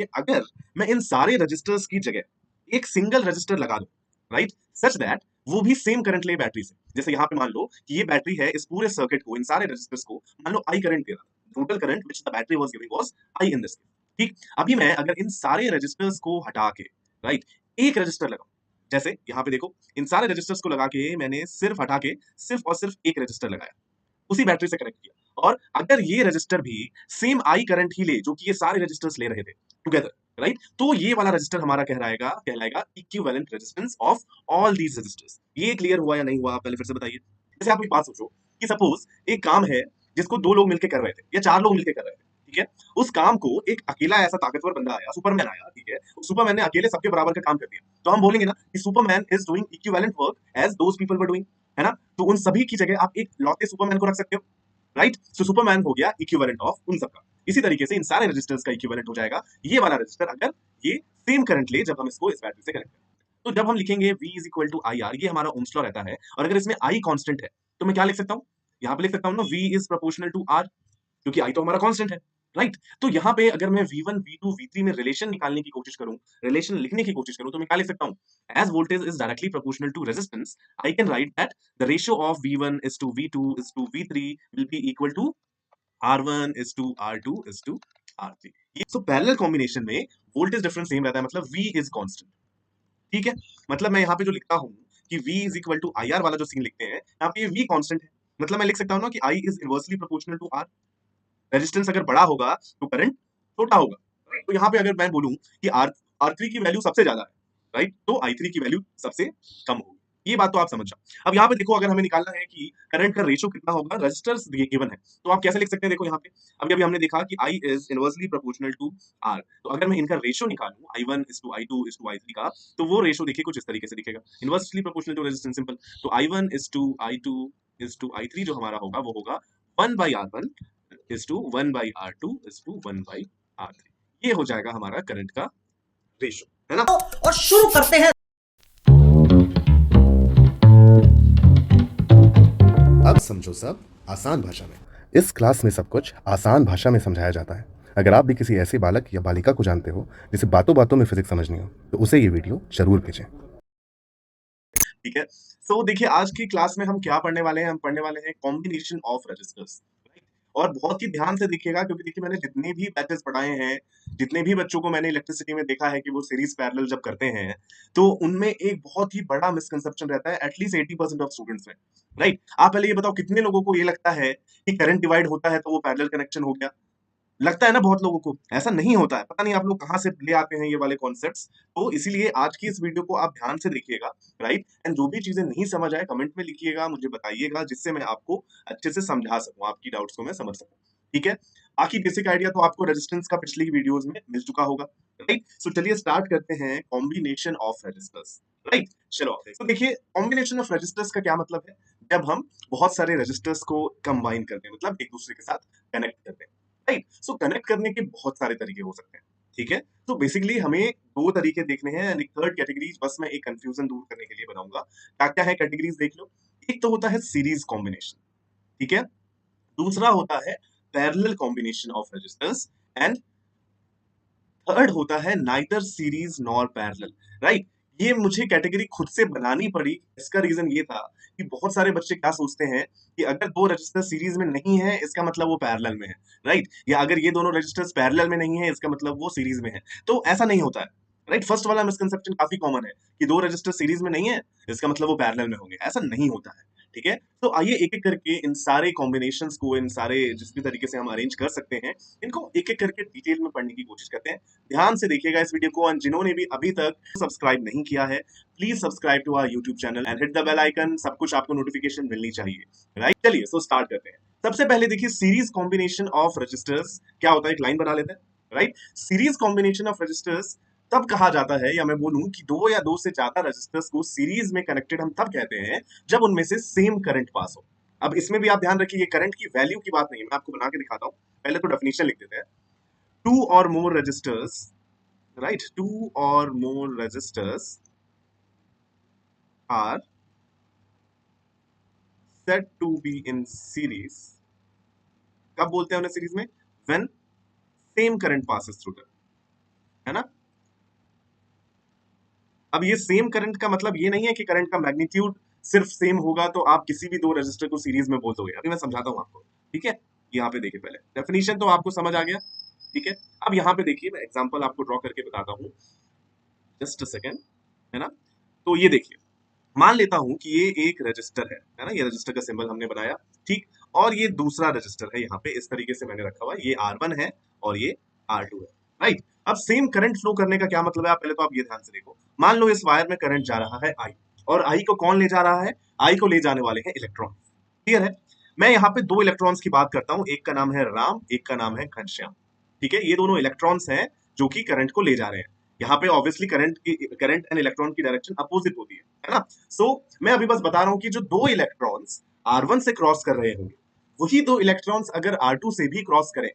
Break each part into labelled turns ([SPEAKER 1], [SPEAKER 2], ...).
[SPEAKER 1] कि अगर मैं इन सारे रजिस्टर्स की जगह एक सिंगल रजिस्टर लगा दूं, राइट, सच दैट वो भी सेम करंट ले बैटरी से। जैसे यहाँ पे मान लो कि ये बैटरी है, इस पूरे सर्किट को, इन सारे रजिस्टर्स को मान लो आई करंट दे रहा था, total current which the battery was giving was I in this. ठीक, अभी मैं अगर इन सारे रजिस्टर्स को हटा के, राइट, एक रजिस्टर लगाऊं, जैसे यहाँ पे देखो इन सारे रजिस्टर्स को लगा के मैंने सिर्फ हटा के सिर्फ और सिर्फ एक रजिस्टर लगाया, उसी बैटरी से कनेक्ट किया, और अगर ये रजिस्टर भी सेम आई करंट ही ले जो कि ये सारे रजिस्टर्स ले रहे थे टुगेदर, राइट, तो ये वाला रजिस्टर हमारा कहलाएगा equivalent resistance of all these resistors. ये क्लियर हुआ या नहीं हुआ, आप पहले फिर से बताइए। जैसे आप एक बात सोचो कि सपोज एक काम है जिसको दो लोग मिलकर कर रहे थे या चार लोग मिलकर कर रहे थे, ठीक है, उस काम को एक अकेला ऐसा ताकतवर बंदा आया, सुपरमैन आया, ठीक है, सुपरमैन ने अकेले सबके बराबर का काम कर दिया, तो हम बोलेंगे ना कि Superman is doing equivalent work as those people were doing, है ना। तो उन सभी की जगह आप एक लौते सुपरमैन को रख सकते हो, राइट। सो सुपरमैन हो गया इक्विवेलेंट ऑफ उन सबका। इसी तरीके से इन सारे रजिस्टर्स का इक्विवेलेंट हो जाएगा ये वाला रजिस्टर, अगर ये सेम करंट ले जब हम इसको इस बैटरी से कनेक्ट करें। तो जब हम लिखेंगे V is equal to I R, ये हमारा ओम्स लॉ रहता है, और अगर इसमें I कांस्टेंट है तो मैं क्या लिख सकता हूँ, यहाँ पे लिख सकता हूँ ना V is proportional to R, क्योंकि I तो हमारा कांस्टेंट है, राइट। तो यहाँ पे अगर मैं V1 V2 V3 में रिलेशन निकालने की कोशिश करूं, रिलेशन लिखने की कोशिश करूं, तो मैं क्या लिख सकता हूँ, as voltage is directly proportional to resistance, I can write that the ratio of V1 is to V2 is to V3 will be equal to R1 is to R2 is to R3। ये सो parallel combination में voltage difference same रहता है, मतलब V is constant, ठीक है। मतलब मैं यहाँ पे जो लिखता हूँ कि V is equal to I R वाला जो सीन लिखते हैं, यहाँ पे V कांस्टेंट है, मतलब मैं लिख सकता हूँ ना कि I is inversely proportional to R। Resistance अगर बड़ा होगा तो करंट छोटा होगा, right? तो यहाँ पे अगर मैं बोलूं कि आर थ्री की वैल्यू सबसे ज्यादा है, राइट, तो आई थ्री की वैल्यू सबसे कम होगी। ये बात तो आप समझ जाओ। अब यहाँ पे देखो अगर हमें निकालना है कि करंट का रेशियो कितना होगा, रजिस्टर्स गिवन है, तो आप कैसे लिख सकते हैं, देखो यहाँ पे अभी अभी हमने देखा कि I is inversely proportional to R, तो अगर मैं इनका रेशियो निकालूं I1 is to I2 is to I3 का, तो वो रेशियो देखिए कुछ इस तरीके से दिखेगा, inversely proportional to resistance, simple. तो I1 is to I2 is to I3 जो हमारा होगा वो होगा 1/R1 is to 1/R2 is to 1/R3। ये हो जाएगा हमारा करंट का रेशियो, है ना।
[SPEAKER 2] और शुरू करते हैं।
[SPEAKER 3] अब समझो सब आसान भाषा में। इस क्लास में सब कुछ आसान भाषा में समझाया जाता है। अगर आप भी किसी ऐसे बालक या बालिका को जानते हो जिसे बातों बातों में फिजिक्स समझनी हो तो उसे ये वीडियो जरूर भेजें।
[SPEAKER 1] ठीक है, सो देखिए आज की क्लास में हम क्या पढ़ने वाले हैं, हम पढ़ने वाले हैं कॉम्बिनेशन ऑफ रजिस्टर्स, राइट। और बहुत ही ध्यान से देखिएगा, क्योंकि देखिए मैंने जितने भी बैचेस पढ़ाए हैं, जितने भी बच्चों को मैंने इलेक्ट्रिसिटी में देखा है कि वो सीरीज पैरेलल जब करते हैं, तो उनमें एक बहुत ही बड़ा मिसकंसेप्शन रहता है एटलीस्ट 80% ऑफ स्टूडेंट्स में, राइट। आप पहले ये बताओ कितने लोगों को ये लगता है कि करंट डिवाइड होता है तो वो पैरेलल कनेक्शन हो गया। लगता है ना बहुत लोगों को, ऐसा नहीं होता है, पता नहीं आप लोग कहाँ से ले आते हैं ये वाले कॉन्सेप्ट्स। तो इसीलिए आज की इस वीडियो को आप ध्यान से देखिएगा, राइट, एंड जो भी चीजें नहीं समझ आए कमेंट में लिखिएगा, मुझे बताइएगा, जिससे मैं आपको अच्छे से समझा सकूं, आपकी डाउट्स को मैं समझ सकूं, ठीक है। बाकी बेसिक आइडिया तो आपको रेजिस्टेंस का पिछली वीडियोस में मिल चुका होगा, राइट। सो चलिए स्टार्ट करते हैं कॉम्बिनेशन ऑफ रजिस्टर्स, राइट। चलो तो देखिए कॉम्बिनेशन ऑफ रजिस्टर्स का क्या मतलब है, जब हम बहुत सारे रजिस्टर्स को कंबाइन करते हैं, मतलब एक दूसरे के साथ कनेक्ट करते हैं, राइट। सो कनेक्ट करने के बहुत सारे तरीके हो सकते हैं, ठीक है। तो बेसिकली हमें दो तरीके देखने हैं, एंड एक थर्ड कैटेगरी बस मैं एक कंफ्यूजन दूर करने के लिए बनाऊंगा। क्या क्या है कैटेगरीज देख लो। एक तो होता है सीरीज कॉम्बिनेशन, ठीक है। दूसरा होता है parallel combination of resistors, and third होता है neither series nor parallel, right. ये मुझे कैटेगरी खुद से बनानी पड़ी, इसका रीजन ये था कि बहुत सारे बच्चे क्या सोचते हैं कि अगर दो रजिस्टर सीरीज में नहीं है इसका मतलब वो पैरेलल में है, राइट, या अगर ये दोनों रजिस्टर्स पैरेलल में नहीं है इसका मतलब वो सीरीज में है। तो ऐसा नहीं होता है, राइट। फर्स्ट वाला मिसकंसेप्शन काफी कॉमन है कि दो रजिस्टर सीरीज में नहीं है इसका मतलब वो पैरेलल में होंगे, ऐसा नहीं होता है, ठीक है। तो आइए एक एक करके इन सारे कॉम्बिनेशंस को, इन सारे जिस भी तरीके से हम अरेंज कर सकते हैं, इनको एक एक करके डिटेल में पढ़ने की कोशिश करते हैं। ध्यान से देखिएगा इस वीडियो को, और जिन्होंने भी अभी तक सब्सक्राइब नहीं किया है please subscribe to our YouTube channel and hit the bell icon, सब कुछ आपको नोटिफिकेशन मिलनी चाहिए, राइट। चलिए सो स्टार्ट करते हैं। सबसे पहले देखिए सीरीज कॉम्बिनेशन ऑफ रजिस्टर्स क्या होता है, एक लाइन बना लेते हैं, right. Series combination of resistors तब कहा जाता है, या मैं बोलूं कि दो या दो से ज्यादा रजिस्टर्स को सीरीज में कनेक्टेड हम तब कहते हैं जब उनमें से सेम करंट पास हो। अब इसमें भी आप ध्यान रखिए, ये करंट की वैल्यू की बात नहीं है, मैं आपको बना के दिखाता हूं। पहले तो डेफिनेशन लिख देते हैं। To or more registers, right, two or more resistors are said to be in series। कब बोलते हैं उन्हें सीरीज में, when same current passes through them, अब ये सेम करंट का मतलब ये नहीं है कि करंट का मैग्नीट्यूड सिर्फ सेम होगा तो आप किसी भी दो रजिस्टर को सीरीज में बोल दोगे। अभी मैं समझाता हूँ आपको, ठीक है। यहाँ पे देखिए, पहले डेफिनेशन तो आपको समझ आ गया, ठीक है। अब यहाँ पे देखिए, मैं एग्जांपल आपको ड्रॉ करके बताता हूँ, जस्ट अ सेकेंड, है ना। तो ये देखिए, मान लेता हूं कि ये एक रजिस्टर है ना, ये रजिस्टर का सिंबल हमने बनाया, ठीक। और ये दूसरा रजिस्टर है, यहाँ पे इस तरीके से मैंने रखा हुआ है, ये R1 है और ये R2 है, राइट। अब सेम करंट फ्लो करने का क्या मतलब है, आप पहले तो आप ये ध्यान से देखो। मान लो इस वायर में करंट जा रहा है I, और I को कौन ले जा रहा है, I को ले जाने वाले हैं इलेक्ट्रॉन, क्लियर है। मैं यहाँ पे दो इलेक्ट्रॉन्स की बात करता हूँ, एक का नाम है राम, एक का नाम है घनश्याम, ठीक है। ये दोनों इलेक्ट्रॉन्स हैं जो कि करंट को ले जा रहे हैं। यहाँ पे ऑब्वियसली करंट एंड इलेक्ट्रॉन की डायरेक्शन अपोजिट होती है ना। सो मैं अभी बस बता रहा हूँ कि जो दो इलेक्ट्रॉन्स R1 से क्रॉस कर रहे होंगे, वही दो इलेक्ट्रॉन्स अगर R2 से भी क्रॉस करें,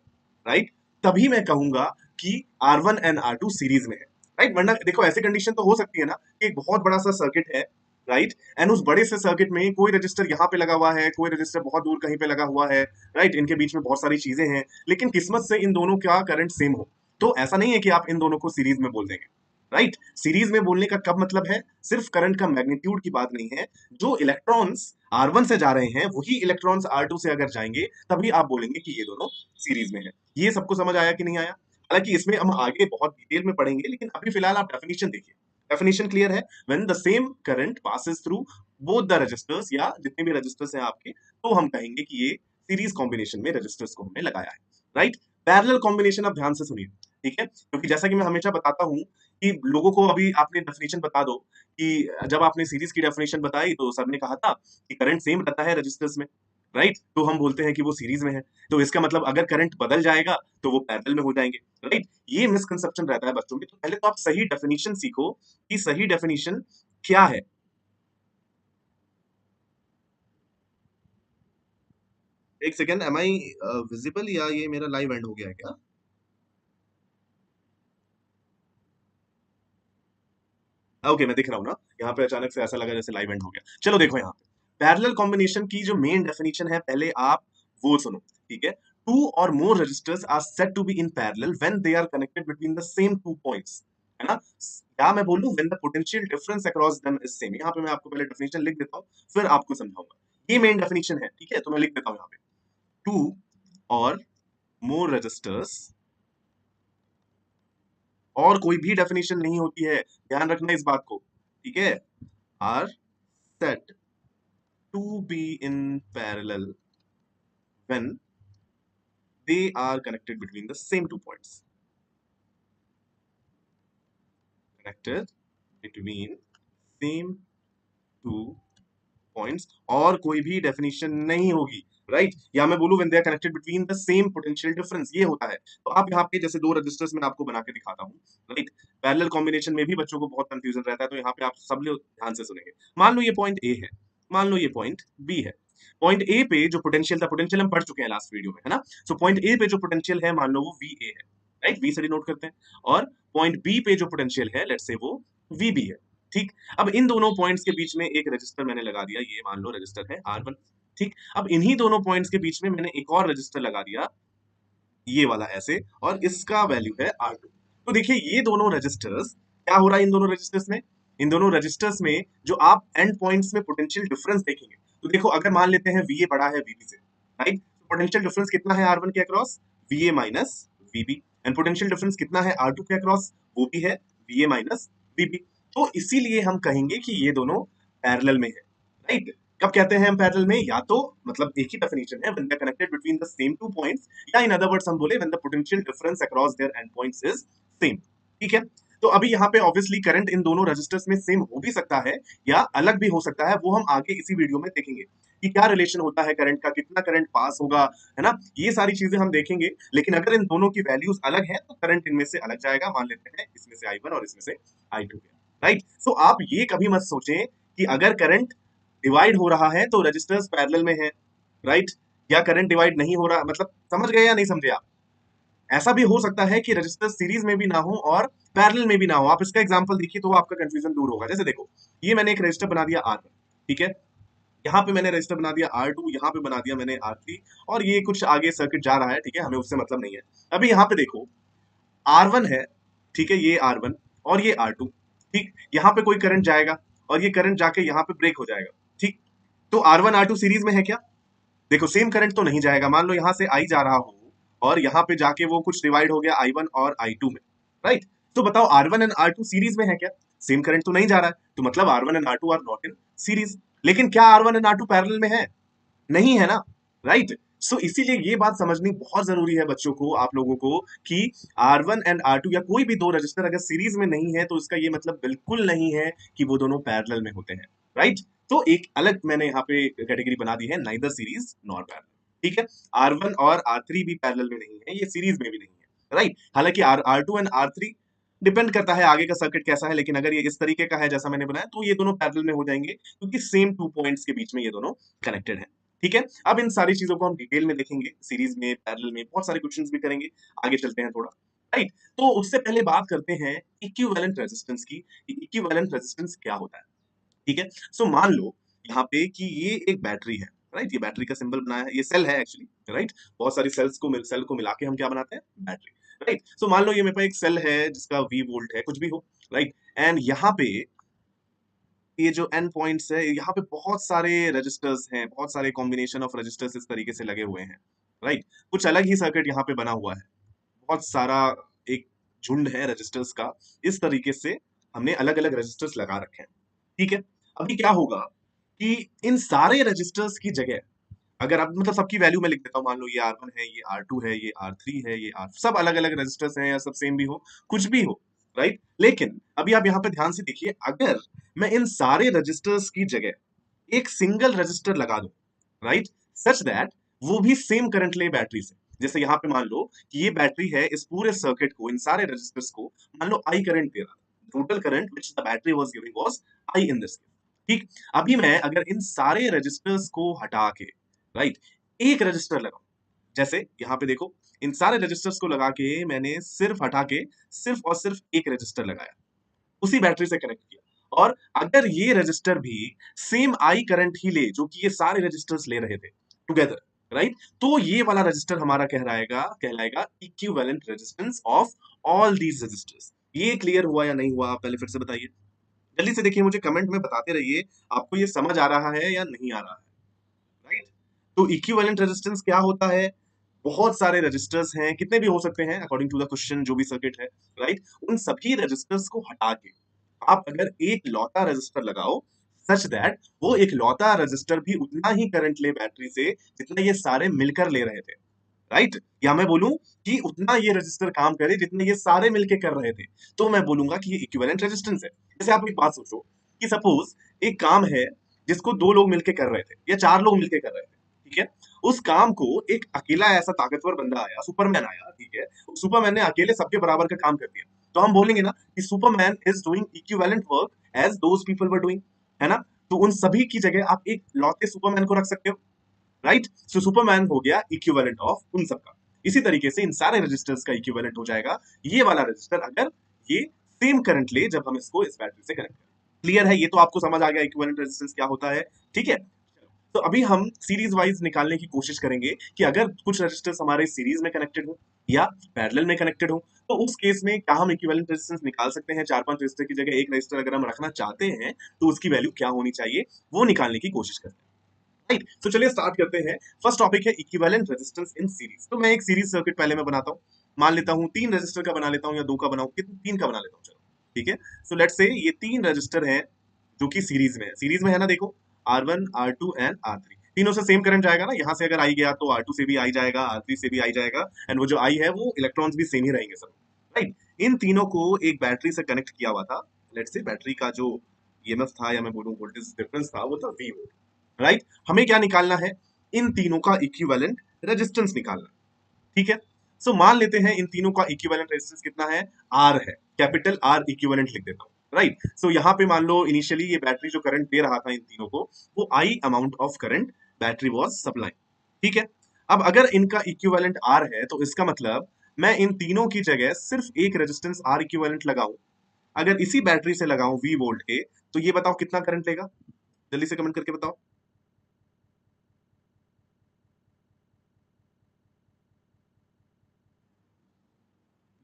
[SPEAKER 1] राइट, तभी मैं कहूंगा कि R1 एंड R2 सीरीज में है, राइट। वरना देखो, ऐसी कंडीशन तो हो सकती है ना कि एक बहुत बड़ा सा सर्किट है, राइट, एंड उस बड़े से सर्किट में कोई रजिस्टर यहाँ पे लगा हुआ है, कोई रजिस्टर बहुत दूर कहीं पे लगा हुआ है, राइट, इनके बीच में बहुत सारी चीजें हैं, लेकिन किस्मत से इन दोनों का करंट सेम हो। तो ऐसा नहीं है कि आप इन दोनों को सीरीज में बोल देंगे, राइट। सीरीज में बोलने का कब मतलब है, सिर्फ करंट का मैग्नीट्यूड की बात नहीं है, जो इलेक्ट्रॉन्स R1 से जा रहे हैं वही इलेक्ट्रॉन्स R2 से अगर जाएंगे तभी आप बोलेंगे कि ये दोनों सीरीज में है। ये सबको समझ आया कि नहीं आया। हालांकि इसमें हम आगे बहुत डिटेल में पढ़ेंगे, लेकिन अभी फिलहाल आप डेफिनेशन देखिए। डेफिनेशन क्लियर है, when the same current passes through both the resistors, या जितने भी रजिस्टर्स हैं आपके, तो हम कहेंगे कि ये सीरीज कॉम्बिनेशन में रजिस्टर्स को हमने लगाया है, राइट। पैरेलल कॉम्बिनेशन, अब ध्यान से सुनिए, ठीक है, क्योंकि जैसा कि मैं हमेशा बताता हूं कि लोगों को अभी आपने डेफिनेशन बता दो कि जब आपने सीरीज की डेफिनेशन बताई तो सर ने कहा था कि करंट सेम रहता है रजिस्टर्स में, राइट, तो हम बोलते हैं कि वो सीरीज में है, तो इसका मतलब अगर करंट बदल जाएगा तो वो पैरेलल में हो जाएंगे, राइट। ये मिसकंसेप्शन रहता है बच्चों में, तो पहले तो आप सही डेफिनेशन सीखो कि सही डेफिनेशन क्या है। एक सेकेंड, एम आई विजिबल, या ये मेरा लाइव एंड हो गया है क्या? ओके, मैं दिख रहा हूँ ना, यहाँ पे अचानक से ऐसा लगा जैसे लाइव एंड हो गया। चलो देखो, यहाँ पे पैरेलल कॉम्बिनेशन की जो मेन डेफिनेशन है, पहले आप वो सुनो, ठीक है। Two or more registers are said to be in parallel when they are connected between the same two points, है ना। या मैं बोलूं when the potential difference across them is same. यहाँ पे मैं आपको पहले डेफिनेशन लिख देता हूँ, फिर आपको समझाऊंगा। ये मेन डेफिनेशन है, ठीक है, तो मैं लिख देता हूँ यहाँ पे, टू और मोर रजिस्टर्स, और कोई भी डेफिनेशन नहीं होती है, ध्यान रखना इस बात को, ठीक है, are said to be in parallel when they are connected between the same two points. Connected between same two points, और कोई भी डेफिनेशन नहीं होगी, राइट। या मैं बोलूं when they are connected between the same potential difference, ये होता है। तो आप यहाँ पे जैसे दो रजिस्टर्स में आपको बना के दिखाता हूँ, राइट। पैरेलल कॉम्बिनेशन में भी बच्चों को बहुत कंफ्यूजन रहता है, तो यहाँ पे आप सब लोग ध्यान से सुनेंगे। मान लो ये पॉइंट ए है, मान लो ये पॉइंट बी है। पॉइंट ए पे जो पोटेंशियल था, पोटेंशियल हम पढ़ चुके हैं लास्ट वीडियो में, है ना। सो पॉइंट ए पे जो पोटेंशियल है, मान लो वो वी ए है, राइट, वी से डिनोट करते हैं। और पॉइंट बी पे जो पोटेंशियल है, लेट्स से वो वी बी है, ठीक। अब इन दोनों पॉइंट्स के बीच में एक रजिस्टर मैंने लगा दिया, ये मान लो रजिस्टर है R1, ठीक। अब इन्हीं दोनों पॉइंट्स के बीच में मैंने एक और रजिस्टर लगा दिया, ये वाला ऐसे, और इसका वैल्यू है R2। तो देखिए, ये दोनों रजिस्टर्स, क्या हो रहा है इन दोनों रजिस्टर्स में, इन दोनों रजिस्टर्स में जो आप एंड पॉइंट्स में पोटेंशियल डिफरेंस देखेंगे, तो देखो, अगर मान लेते हैं VA बड़ा है VB से, राइट, तो पोटेंशियल डिफरेंस कितना है R1 के across, VA minus VB, and potential difference कितना है R2 के अक्रॉस, वो भी है VA माइनस VB। तो इसीलिए हम कहेंगे कि ये दोनों पैरेलल में है, राइट। कब कहते हैं हम पैरेलल में, या तो मतलब एक ही डेफिनेशन है, when they are connected between the same two points, या इन अदर वर्ड्स हम बोले when the potential difference across their end points is same, ठीक है। तो अभी यहाँ पे ऑब्वियसली करंट इन दोनों रजिस्टर्स में सेम हो भी सकता है या अलग भी हो सकता है, वो हम आगे इसी वीडियो में देखेंगे कि क्या रिलेशन होता है करंट का, कितना करंट पास होगा, है ना। ये सारी चीजें हम देखेंगे, लेकिन अगर इन दोनों की वैल्यूज अलग है तो करंट इनमें से अलग जाएगा। मान लेते हैं इसमें से I1 और इसमें से I2 है, राइट। सो आप ये कभी मत सोचें कि अगर करंट डिवाइड हो रहा है तो रजिस्टर्स पैरेलल में है, राइट, या करंट डिवाइड नहीं हो रहा, मतलब समझ गए या नहीं समझे आप। ऐसा भी हो सकता है कि रजिस्टर सीरीज में भी ना हो और पैरेलल में भी ना हो। आप इसका एग्जांपल देखिए तो आपका कंफ्यूजन दूर होगा। जैसे देखो, ये मैंने एक रजिस्टर बना दिया R1, ठीक है, यहाँ पे मैंने रजिस्टर बना दिया R2, यहाँ पे बना दिया मैंने R3, और ये कुछ आगे सर्किट जा रहा है, ठीक है, हमें उससे मतलब नहीं है। अभी यहाँ पे देखो, R1 है, ठीक है, ये R1 और ये R2, ठीक, यहाँ पे कोई करंट जाएगा और ये करंट जाके यहाँ पे ब्रेक हो जाएगा। ठीक, तो R1 R2 सीरीज में है क्या? देखो सेम करंट तो नहीं जाएगा, मान लो यहाँ से आई जा रहा हो और यहाँ पे जाके वो कुछ डिवाइड हो गया I1 और I2 में, राइट? तो बताओ R1 एंड R2 सीरीज में है क्या? सेम करंट तो नहीं जा रहा है, तो मतलब R1 and R2 are not in series. लेकिन क्या R1 एंड R2 पैरेलल में है? नहीं है ना, राइट? सो इसीलिए ये बात समझनी बहुत जरूरी है बच्चों को, आप लोगों को, कि R1 एंड R2 या कोई भी दो रजिस्टर अगर सीरीज में नहीं है तो इसका ये मतलब बिल्कुल नहीं है कि वो दोनों पैरेलल में होते हैं, राइट? तो एक अलग मैंने यहाँ पे कैटेगरी बना दी है, नाइदर सीरीज नॉर पैरेलल। ठीक है, R1 और R3 भी पैरेलल में नहीं है, ये सीरीज में भी नहीं है, राइट? हालांकि R2 एंड R3 डिपेंड करता है आगे का सर्किट कैसा है, लेकिन अगर ये इस तरीके का है जैसा मैंने बनाया तो ये दोनों पैरेलल में हो जाएंगे क्योंकि सेम 2 पॉइंट्स के बीच में ये दोनों कनेक्टेड है। ठीक है, अब इन सारी चीजों को हम डिटेल में देखेंगे, सीरीज में, पैरेलल में, बहुत सारे क्वेश्चंस भी करेंगे। आगे चलते हैं थोड़ा, राइट? तो उससे पहले बात करते हैं इक्विवेलेंट रेजिस्टेंस की। इक्विवेलेंट रेजिस्टेंस क्या होता है? ठीक है, सो मान लो यहाँ पे कि ये एक बैटरी है, राइट? ये बैटरी का सिंबल बनाया है, ये सेल है एक्चुअली, राइट? बहुत सारी सेल को मिला के हम क्या बनाते हैं? Battery, right? सो मान लो ये मेरे पास एक सेल है जिसका V वोल्ट है, कुछ भी हो, राइट? एंड यहाँ पे ये जो एंड पॉइंट्स है, यहाँ पे बहुत सारे रजिस्टर्स हैं, बहुत सारे कॉम्बिनेशन ऑफ रजिस्टर्स इस तरीके से लगे हुए हैं, राइट? कुछ अलग ही सर्किट यहाँ पे बना हुआ है, बहुत सारा एक झुंड है रजिस्टर्स का, इस तरीके से हमने अलग अलग रजिस्टर्स लगा रखे हैं। ठीक है, अभी क्या होगा कि इन सारे रजिस्टर्स की जगह अगर आप मतलब सबकी वैल्यू में लिख देता हूँ, मान लो ये R1 है, ये R2 है, ये R3 है, ये R, सब अलग अलग रजिस्टर्स हैं या सब सेम भी हो, कुछ भी हो, राइट? लेकिन अभी आप यहाँ पे ध्यान से देखिए, अगर मैं इन सारे रजिस्टर्स की जगह एक सिंगल रजिस्टर लगा दूं, राइट, सच दैट वो भी सेम करंट ले बैटरी से। जैसे यहाँ पे मान लो कि ये बैटरी है, इस पूरे सर्किट को, इन सारे रजिस्टर्स को मान लो I करंट दे रहा, total current which the battery was giving was I in this. ठीक, अभी मैं अगर इन सारे रजिस्टर्स को हटा के, राइट, एक रजिस्टर लगाऊं, जैसे यहाँ पे देखो, इन सारे रजिस्टर्स को लगा के मैंने सिर्फ हटा के सिर्फ और सिर्फ एक रजिस्टर लगाया, उसी बैटरी से कनेक्ट किया, और अगर ये रजिस्टर भी सेम आई करंट ही ले जो कि ये सारे रजिस्टर्स ले रहे थे टुगेदर, राइट, तो ये वाला रजिस्टर हमारा कहलाएगा कहलाएगा equivalent resistance of all these resistors. ये क्लियर हुआ या नहीं हुआ, आप पहले फिर से बताइए, जल्दी से देखिए, मुझे कमेंट में बताते रहिए आपको ये समझ आ रहा है या नहीं आ रहा है, राइट? तो इक्विवेलेंट रेजिस्टेंस क्या होता है? बहुत सारे रजिस्टर्स हैं, कितने भी हो सकते हैं अकॉर्डिंग टू द क्वेश्चन, जो भी सर्किट है, राइट, उन सभी रजिस्टर्स को हटा के आप अगर एक लौता रजिस्टर लगाओ, सच दैट वो एक लौता रजिस्टर भी उतना ही करंट ले बैटरी से जितना ये सारे मिलकर ले रहे थे, राइट? या मैं बोलूं कि उतना ये रजिस्टर काम करे जितने ये सारे मिलके कर रहे थे, तो मैं बोलूंगा कि ये इक्विवेलेंट रेजिस्टेंस है। जैसे आप एक बात सोचो कि सपोज एक काम है जिसको दो लोग मिलके कर रहे थे या चार लोग मिलके कर रहे थे, ठीक है? उस काम को एक अकेला ऐसा ताकतवर बंदा आया, सुपरमैन आया, ठीक है? सुपरमैन ने अकेले सबके बराबर का काम कर दिया, तो हम बोलेंगे ना कि Superman is doing equivalent work as those people were doing, है ना? तो उन सभी की जगह आप एक लौते सुपरमैन को रख सकते हो, राइट? सो सुपरमैन हो गया इक्विवेलेंट ऑफ उन सबका। इसी तरीके से इन सारे रजिस्टर्स का इक्विवेलेंट हो जाएगा ये वाला रजिस्टर अगर ये सेम करंट ले जब हम इसको इस बैटरी से कनेक्ट करें। क्लियर है? ये तो आपको समझ आ गया इक्विवेलेंट रेजिस्टेंस क्या होता है, ठीक है? तो अभी हम सीरीज वाइज निकालने की कोशिश करेंगे कि अगर कुछ रजिस्टर्स हमारे सीरीज में कनेक्टेड हो या पैरेलल में कनेक्टेड हो, तो उस केस में क्या हम इक्विवेलेंट रेजिस्टेंस निकाल सकते हैं? चार पांच रजिस्टर की जगह एक रजिस्टर अगर हम रखना चाहते हैं तो उसकी वैल्यू क्या होनी चाहिए, वो निकालने की कोशिश करते हैं, राइट? तो चलिए स्टार्ट करते हैं। फर्स्ट टॉपिक है इक्विवेलेंट रेजिस्टेंस इन सीरीज। तो मैं एक सीरीज सर्किट पहले मैं बनाता हूँ, मान लेता हूँ तीन रजिस्टर का बना लेता हूँ या दो का बनाऊं, कितने, तीन का बना लेता हूँ, चलो ठीक है। सो लेट्स से ये तीन रजिस्टर हैं जो कि सीरीज में है, सीरीज में है ना, देखो R1 R2 एंड R3, तीनों से सेम करंट जाएगा ना, यहाँ से अगर आई गया तो R2 से भी आई जाएगा, R3 से भी आई जाएगा, एंड वो जो आई है वो इलेक्ट्रॉन्स भी सेम ही रहेंगे सब, राइट? इन तीनों को एक बैटरी से कनेक्ट किया हुआ था, लेट्स से बैटरी का जो ईएमएफ था या मैं बोलूं वोल्टेज डिफरेंस था वो था V, राइट? हमें क्या निकालना है? इन तीनों का इक्विवेलेंट रेजिस्टेंस निकालना है, ठीक है? सो मान लेते हैं इन तीनों का इक्विवेलेंट रेजिस्टेंस कितना है? R है, कैपिटल R इक्विवेलेंट लिख देता हूँ, राइट? सो यहाँ पे मान लो इनिशियली ये बैटरी जो करंट दे रहा था इन तीनों को, वो I amount of current battery was supplying, ठीक है? अब अगर इनका इक्विवेलेंट R है तो इसका मतलब मैं इन तीनों की जगह सिर्फ एक रेजिस्टेंस R इक्विवेलेंट लगाऊं, अगर इसी बैटरी से लगाऊं V वोल्ट के, तो ये बताओ कितना करंट लेगा? जल्दी से कमेंट करके बताओ,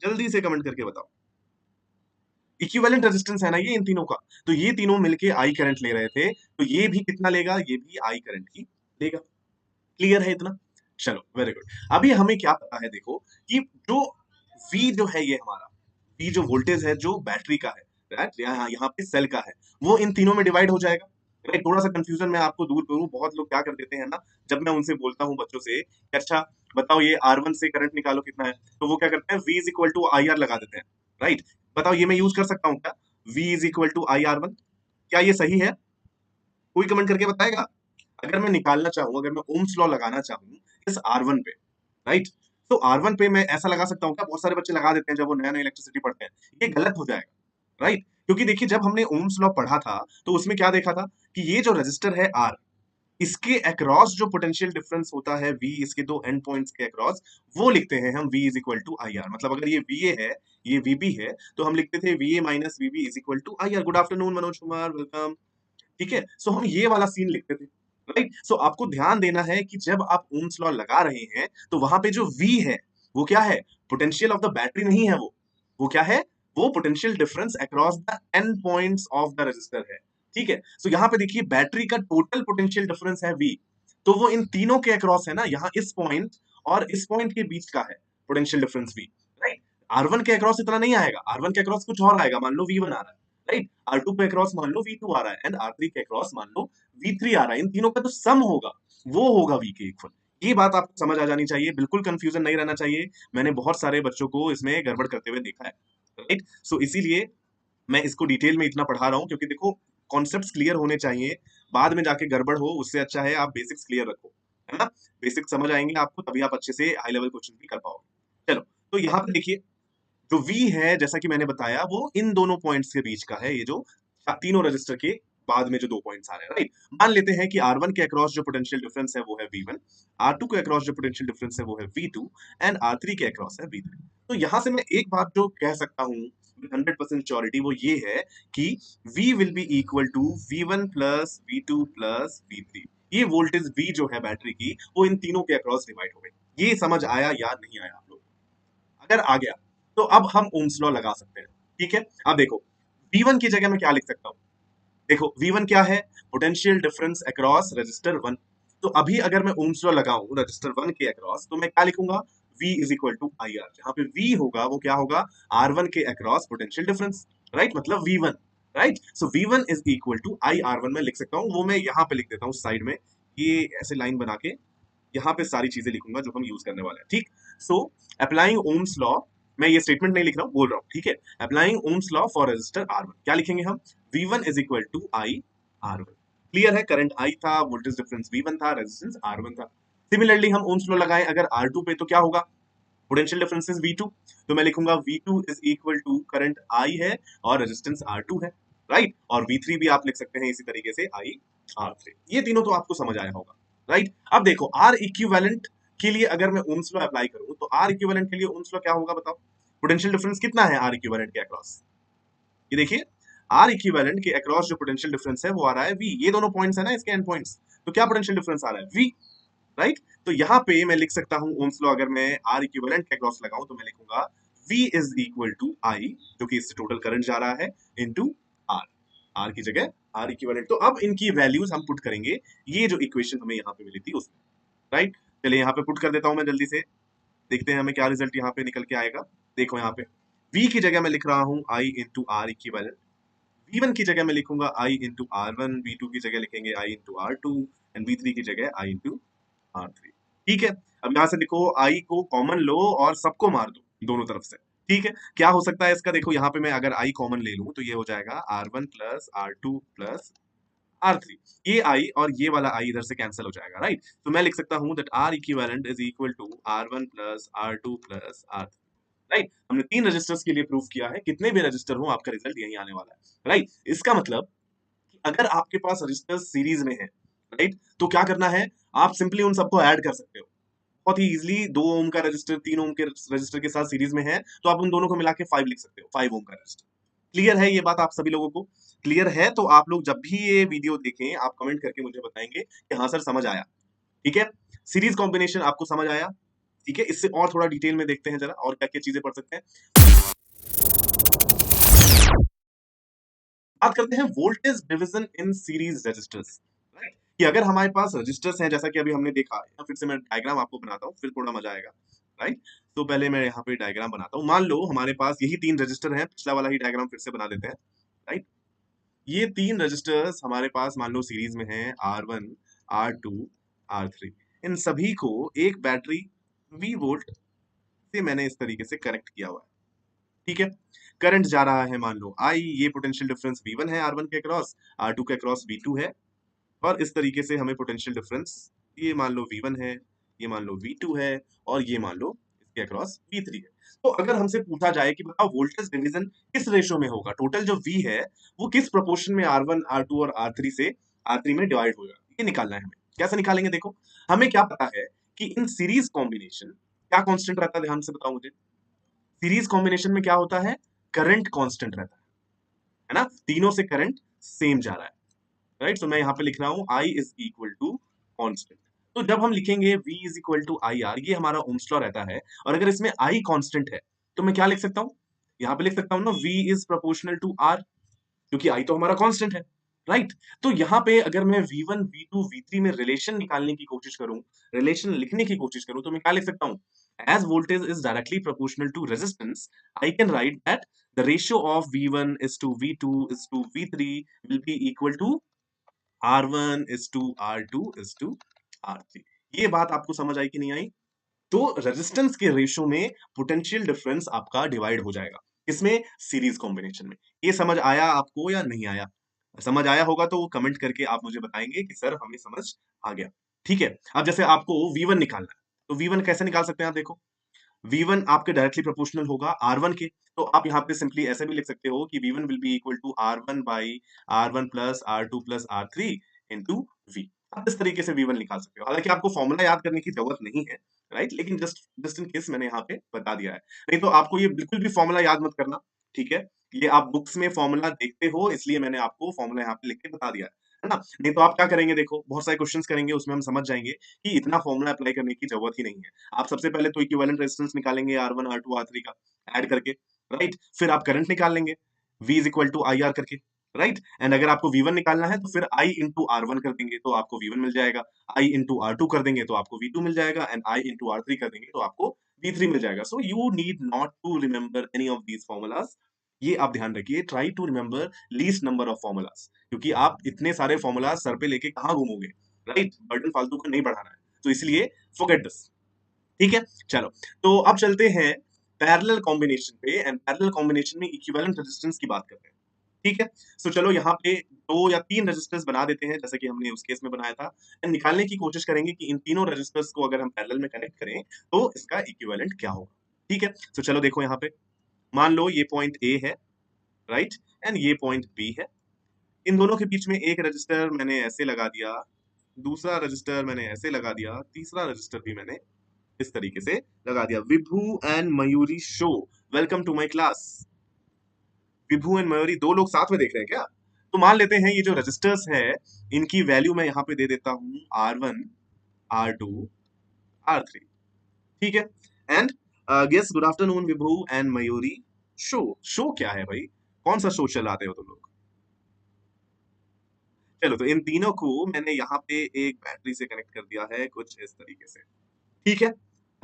[SPEAKER 1] जल्दी से कमेंट करके बताओ। इक्विवेलेंट रेजिस्टेंस है ना ये इन तीनों का, तो ये तीनों मिलके आई करंट ले रहे थे, तो ये भी कितना लेगा, ये भी आई करंट ही लेगा। क्लियर है इतना? चलो वेरी गुड। अभी हमें क्या पता है, देखो कि जो V जो है, ये हमारा V जो वोल्टेज है जो बैटरी का है, राइट, यहाँ यहाँ पे सेल का है, वो इन तीनों में डिवाइड हो जाएगा। राइट, थोड़ा सा कंफ्यूजन मैं आपको दूर करूं, बहुत लोग क्या कर देते हैं ना, जब मैं उनसे बोलता हूं बच्चों से कि अच्छा बताओ ये R1 से करंट निकालो कितना है, तो वो क्या करते हैं V is equal to I R लगा देते हैं। राइट, बताओ ये मैं यूज कर सकता हूँ क्या, V is equal to I R one? क्या ये सही है? कोई कमेंट करके बताएगा। अगर मैं निकालना चाहूं, अगर मैं ओम्स लॉ लगाना चाहूं इस R1 पे, राइट, तो R1 पे मैं ऐसा लगा सकता हूं क्या, बहुत सारे बच्चे लगा देते हैं जब वो नया नया इलेक्ट्रिसिटी पढ़ते हैं, ये गलत हो जाएगा। राइट, क्योंकि देखिए जब हमने ओम्स लॉ पढ़ा था तो उसमें क्या देखा था कि ये जो रेजिस्टर है R, इसके अक्रॉस जो पोटेंशियल डिफरेंस होता है V, इसके दो एंड पॉइंट्स के अक्रॉस, वो लिखते हैं हम V is equal to I R. मतलब अगर ये VA है, ये VB है, तो हम लिखते थे VA minus VB is equal to I R. Good afternoon Manoj Kumar, welcome. ठीक है, सो हम ये वाला सीन लिखते थे। राइट, सो आपको ध्यान देना है कि जब आप ओम्स लॉ लगा रहे हैं तो वहां पे जो V है वो क्या है, पोटेंशियल ऑफ द बैटरी नहीं है, वो क्या है, वो potential difference across the end points of the resistor है। ठीक है, सो यहाँ पे देखिए बैटरी का टोटल पोटेंशियल डिफरेंस है V, तो वो इन तीनों के अक्रॉस है ना, यहाँ इस पॉइंट और इस पॉइंट के बीच का है potential difference V। Right, R1 के अक्रॉस इतना नहीं आएगा, R1 के अक्रॉस कुछ और आएगा, मान लो V1 आ रहा है। राइट, R2 पे अक्रॉस मान लो V2 आ रहा है, एंड R3 के अक्रॉस मान लो V3 आ रहा है। इन तीनों का जो सम होगा वो होगा V के इक्वल। ये बात आपको समझ आ जानी चाहिए, बिल्कुल कंफ्यूजन नहीं रहना चाहिए। मैंने बहुत सारे बच्चों को इसमें गड़बड़ करते हुए देखा है। राइट, सो इसीलिए मैं इसको डिटेल में इतना पढ़ा रहा हूं, क्योंकि देखो कॉन्सेप्ट्स क्लियर होने चाहिए, बाद में जाके गड़बड़ हो उससे अच्छा है आप बेसिक्स क्लियर रखो, है ना। बेसिक्स समझ आएंगे आपको तभी आप अच्छे से हाई लेवल क्वेश्चन भी कर पाओगे। चलो, तो यहाँ पे देखिए जो V है, जैसा कि मैंने बताया, वो इन दोनों पॉइंट्स के बीच का है, ये जो तीनों रजिस्टर के बाद में जो दो पॉइंट्स आ रहे हैं। राइट, मान लेते हैं कि R1 के अक्रॉस जो पोटेंशियल डिफरेंस है वो है V1, R2 के अक्रॉस जो पोटेंशियल डिफरेंस है वो है V2, एंड R3 के अक्रॉस है V3। तो यहां से मैं एक बात जो कह सकता हूं 100% श्योरिटी, वो ये है कि V will be equal to V1 plus V2 plus V3। ये वोल्टेज V जो है बैटरी की, वो इन तीनों के अक्रॉस डिवाइड हो गई। ये समझ आया या नहीं आया आप लोग? अगर आ गया तो अब हम ओम्स लॉ लगा सकते हैं। ठीक है, अब देखो V1 की जगह मैं क्या लिख सकता हूं, देखो V1 क्या है, पोटेंशियल डिफरेंस अक्रॉस रजिस्टर 1। तो अभी अगर मैं ओम्स लॉ लगाऊं रजिस्टर 1 के अक्रॉस, तो मैं क्या लिखूंगा, V is equal to I R. जहां पे V होगा वो क्या होगा, R1 के अक्रॉस पोटेंशियल डिफरेंस। राइट, मतलब V1। Right, so V1 is equal to I R1 में लिख सकता हूं, वो मैं यहां पे लिख देता हूं साइड में, ये ऐसे लाइन बना के यहाँ पे सारी चीजें लिखूंगा जो हम यूज करने वाले हैं। ठीक, सो अप्लाइंग ओम्स लॉ, मैं ये स्टेटमेंट नहीं लिख रहा हूँ, बोल रहा हूँ। ठीक है, applying Ohm's law for resistor R1, क्या लिखेंगे हम, V1 is equal to I R1। Clear है, करंट I था, वोल्टेज डिफरेंस V1 था, रेजिस्टेंस R1 था। सिमिलरली हम ओम्स लॉ लगाएं अगर R2 पे, तो क्या होगा, पोटेंशियल डिफरेंस इज V2, तो मैं लिखूंगा V2 is equal to current I है और रेजिस्टेंस R2 है। राइट, और V3 भी आप लिख सकते हैं इसी तरीके से I R3। ये तीनों तो आपको समझ आया होगा। राइट, अब देखो R इक्विवेलेंट के लिए अगर मैं ओम्स लॉ अप्लाई करूं, तो R इक्विवेलेंट के लिए ओम्स लॉ क्या होगा बताओ, पोटेंशियल डिफरेंस कितना है R इक्विवेलेंट के अक्रॉस, ये देखिए R इक्विवेलेंट के अक्रॉस जो पोटेंशियल डिफरेंस है वो आ रहा है V। ये दोनों पॉइंट्स है ना इसके एंड पॉइंट्स, तो क्या पोटेंशियल डिफरेंस आ रहा है V। राइट, तो यहाँ पे मैं लिख सकता हूँ ओम्स लॉ, अगर मैं R इक्विवेलेंट के अक्रॉस लगाऊं तो मैं लिखूंगा V is equal to I, जो कि इससे टोटल करंट जा रहा है, इनटू R, R की जगह R इक्विवेलेंट। तो अब इनकी वैल्यूज हम पुट करेंगे, ये जो इक्वेशन हमें यहाँ पे मिली थी उसमें। राइट, चलिए यहाँ पे पुट कर देता हूं मैं जल्दी से, देखते हैं हमें क्या रिजल्ट यहाँ पे निकल के आएगा। देखो यहाँ पे V की जगह मैं लिख रहा हूँ I into R equivalent, V1 की जगह मैं लिखूंगा I इंटू R1, V2 की जगह लिखेंगे I into R2, and V3 की जगह I इंटू R3। ठीक है, अब यहाँ से देखो I को कॉमन लो और सबको मार दो दोनों तरफ से। ठीक है, क्या हो सकता है इसका, देखो यहाँ पे मैं अगर I कॉमन ले लूं तो ये हो जाएगा R1 plus R2 plus R3। ये I और ये वाला I इधर से कैंसिल हो जाएगा। राइट, तो मैं लिख सकता हूं that R equivalent is equal to R1 plus R2 plus R3। Right, हमने 3 रजिस्टर्स के लिए प्रूफ किया है, कितने भी रजिस्टर हो आपका रिजल्ट यही आने वाला है। राइट, इसका मतलब कि अगर आपके पास रजिस्टर्स सीरीज में है, राइट, तो क्या करना है, आप सिंपली उन सबको ऐड कर सकते हो बहुत ही इजीली। 2 ओम का रजिस्टर 3 ओम के रजिस्टर के साथ सीरीज में है, तो आप उन दोनों को मिला के 5 लिख सकते हो, 5 ओम का रजिस्टर। क्लियर है ये बात आप सभी लोगों को? क्लियर है तो आप लोग जब भी ये वीडियो देखें आप कमेंट करके मुझे बताएंगे कि हाँ सर समझ आया। ठीक है, सीरीज कॉम्बिनेशन आपको समझ आया? ठीक है, इससे और थोड़ा डिटेल में देखते हैं जरा और क्या क्या चीजें पढ़ सकते हैं। बात करते हैं voltage division in series resistors, right. कि अगर हमारे पास रजिस्टर्स हैं, जैसा कि अभी हमने देखा, या फिर से मैं डायग्राम आपको बनाता हूँ, फिर थोड़ा मजा आएगा, राइट। तो पहले मैं यहाँ पे डायग्राम बनाता हूँ। मान लो हमारे पास यही तीन रजिस्टर हैं, पिछला वाला ही डायग्राम फिर से बना देते हैं, राइट। ये तीन रजिस्टर्स हमारे पास मान लो सीरीज में हैं, R1, R2, R3। इन सभी को एक बैटरी V वोल्ट से मैंने इस तरीके से कनेक्ट किया हुआ है, ठीक है। करंट जा रहा है मान लो I, ये पोटेंशियल डिफरेंस V1 है R1 के अक्रॉस, R2 के अक्रॉस V2 है, और इस तरीके से हमें पोटेंशियल डिफरेंस, ये मान लो V1 है, ये मान लो V2 है, और ये मान लो इसके अक्रॉस V3 है। तो अगर हमसे पूछा जाए कि बताओ वोल्टेज डिवीजन किस रेशो में होगा, टोटल जो V है वो किस प्रोपोर्शन में R1, R2 और R3 से R3 में डिवाइड होगा, ये निकालना है हमें। कैसे निकालेंगे? देखो, हमें क्या पता है कि इन सीरीज कॉम्बिनेशन क्या कांस्टेंट रहता है, ध्यान से बताओ मुझे। सीरीज कॉम्बिनेशन में क्या होता है? करंट कांस्टेंट रहता है ना, तीनों से करंट सेम जा रहा है, राइट। तो मैं यहाँ पे लिख रहा हूँ I is equal to constant. तो जब हम लिखेंगे V is equal to I R, ये हमारा ओम्स लॉ रहता है, और अगर इसमें I कांस्टेंट है तो मैं क्या लिख सकता हूँ? यहाँ पे लिख सकता हूँ ना, V is proportional to R, क्योंकि I तो हमारा कांस्टेंट है, राइट। तो यहाँ पे अगर मैं V1, V2, V3 में रिलेशन निकालने की कोशिश करूं, रिलेशन लिखने की कोशिश करूं, तो मैं क्या लिख सकता हूं? As voltage is directly proportional to resistance, I can write that the ratio of V1 is to V2 is to V3 will be equal to R1 is to R2 is to R3। ये बात आपको समझ आई कि नहीं आई? तो resistance के ratio में potential difference आपका डिवाइड हो जाएगा, इसमें सीरीज कॉम्बिनेशन में। ये समझ आया आपको या नहीं आया? समझ आया होगा तो कमेंट करके आप मुझे बताएंगे कि सर हमें समझ आ गया, ठीक है। अब जैसे आपको V1 निकालना है, तो V1 कैसे निकाल सकते हैं आप? देखो, V1 आपके डायरेक्टली प्रोपोर्शनल होगा R1 के, तो आप यहाँ पे सिंपली ऐसे भी लिख सकते हो कि V1 will be equal to R1 by R1 plus R2 plus R3 into V। आप इस तरीके से V1 निकाल सकते हो। हालांकि आपको फॉर्मूला याद करने की जरूरत नहीं है, राइट, लेकिन जस्ट जस्ट इन केस मैंने यहाँ पे बता दिया है। नहीं तो आपको ये बिल्कुल भी फॉर्मूला याद मत करना, ठीक है। ये आप बुक्स में फॉर्मूला देखते हो, इसलिए मैंने आपको फॉर्मूला यहाँ पे लिख के बता दिया है ना। नहीं तो आप क्या करेंगे, देखो बहुत सारे क्वेश्चंस करेंगे, उसमें हम समझ जाएंगे कि इतना फॉर्मूला अप्लाई करने की जरूरत ही नहीं है। आप सबसे पहले तो इक्विवेलेंट रेजिस्टेंस निकालेंगे R1, R2, R3 का ऐड करके, राइट। फिर आप करंट निकाल लेंगे V is equal to I R करके, राइट। एंड अगर आपको V1 निकालना है तो फिर I इंटू R1 कर देंगे तो आपको V1 मिल जाएगा, I इंटू R2 कर देंगे तो आपको V2 मिल जाएगा, एंड I इंटू R3 कर देंगे तो आपको V3 मिल जाएगा। So you need not to remember any of these formulas. ये आप ध्यान रखिए, try to remember least number of formulas, क्योंकि आप इतने सारे फॉर्मूलाज सर पे लेके कहाँ घूमोगे, राइट। बर्डन फालतू का नहीं बढ़ाना है, तो इसलिए फॉरगेट दिस, ठीक है। चलो, तो अब चलते हैं पैरेलल कॉम्बिनेशन पे, एंड पैरेलल कॉम्बिनेशन में इक्विवेलेंट रेजिस्टेंस की बात करते हैं, ठीक है। सो चलो यहाँ पे दो या तीन रेजिस्टेंस बना देते हैं, जैसे कि हमने उस केस में बनाया था, एंड निकालने की कोशिश करेंगे कि इन तीनों रेजिस्टर्स को अगर हम पैरेलल में कनेक्ट करें तो इसका इक्विवेलेंट क्या होगा, ठीक है। सो चलो देखो, यहाँ पे मान लो ये पॉइंट ए है, राइट, एंड ये पॉइंट बी है। इन दोनों के बीच में एक रजिस्टर मैंने ऐसे लगा दिया, दूसरा रजिस्टर मैंने ऐसे लगा दिया, तीसरा रजिस्टर भी मैंने इस तरीके से लगा दिया। Vibhu and Mayuri show, welcome to my class. Vibhu and Mayuri दो लोग साथ में देख रहे हैं क्या? तो मान लेते हैं ये जो रजिस्टर्स है, इनकी वैल्यू मैं यहाँ पे दे देता हूँ R1, R2, R3, ठीक है। And guess, good afternoon Vibhu and Mayuri. Show, show क्या है भाई? कौन सा शो चलाते हो तुम लोग? चलो, तो इन तीनों को मैंने यहाँ पे एक बैटरी से कनेक्ट कर दिया है कुछ इस तरीके से, ठीक है।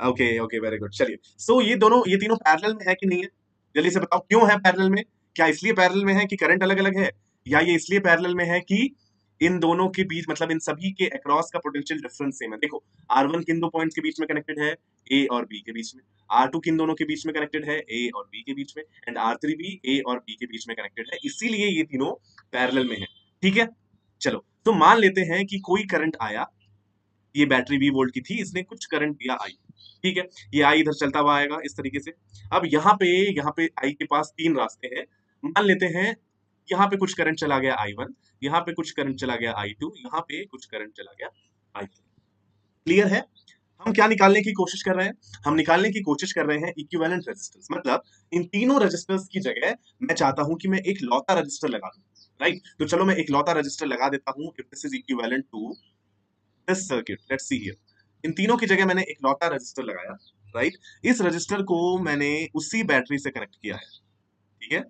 [SPEAKER 1] Okay okay, very good. चलिए, सो ये दोनों, ये तीनों पैरेलल में है कि नहीं है? जल्दी से बताओ, क्यों है पैरेलल में? क्या इसलिए पैरेलल में है कि करंट अलग अलग है, या ये इसलिए पैरेलल में है कि इन दोनों के बीच, मतलब इन सभी के अक्रॉस का पोटेंशियल डिफरेंस सेम है? देखो, R1 किन दो पॉइंट्स के बीच में कनेक्टेड है? ए और बी के बीच में। R2 किन दोनों के बीच में कनेक्टेड है? ए और बी के बीच में। एंड R3 भी ए और बी के बीच में कनेक्टेड है, इसीलिए ये तीनों पैरेलल में है, ठीक है। चलो, तो मान लेते हैं कि कोई करंट आया, ये बैटरी V वोल्ट की थी, इसने कुछ करंट दिया I, ठीक है। ये I इधर चलता हुआ आएगा इस तरीके से। अब यहाँ पे I के पास तीन रास्ते हैं। मान लेते हैं यहाँ पे कुछ करंट चला गया I1, यहाँ पे कुछ करंट चला गया I2, यहाँ पे कुछ करंट चला गया I3। क्लियर है? हम क्या निकालने की कोशिश कर रहे हैं? हम निकालने की कोशिश कर रहे हैं इक्विवेलेंट रेजिस्टेंस, मतलब इन तीनों रेजिस्टर्स की जगह मैं चाहता हूं कि मैं एक लौता रजिस्टर लगा दूं, राइट। तो चलो मैं एक लौता रजिस्टर लगा देता हूं, if this is equivalent to this circuit, let's see here. इन तीनों की जगह मैंने एक लौता रजिस्टर लगाया, राइट। इस रजिस्टर को मैंने उसी बैटरी से कनेक्ट किया है, ठीक है।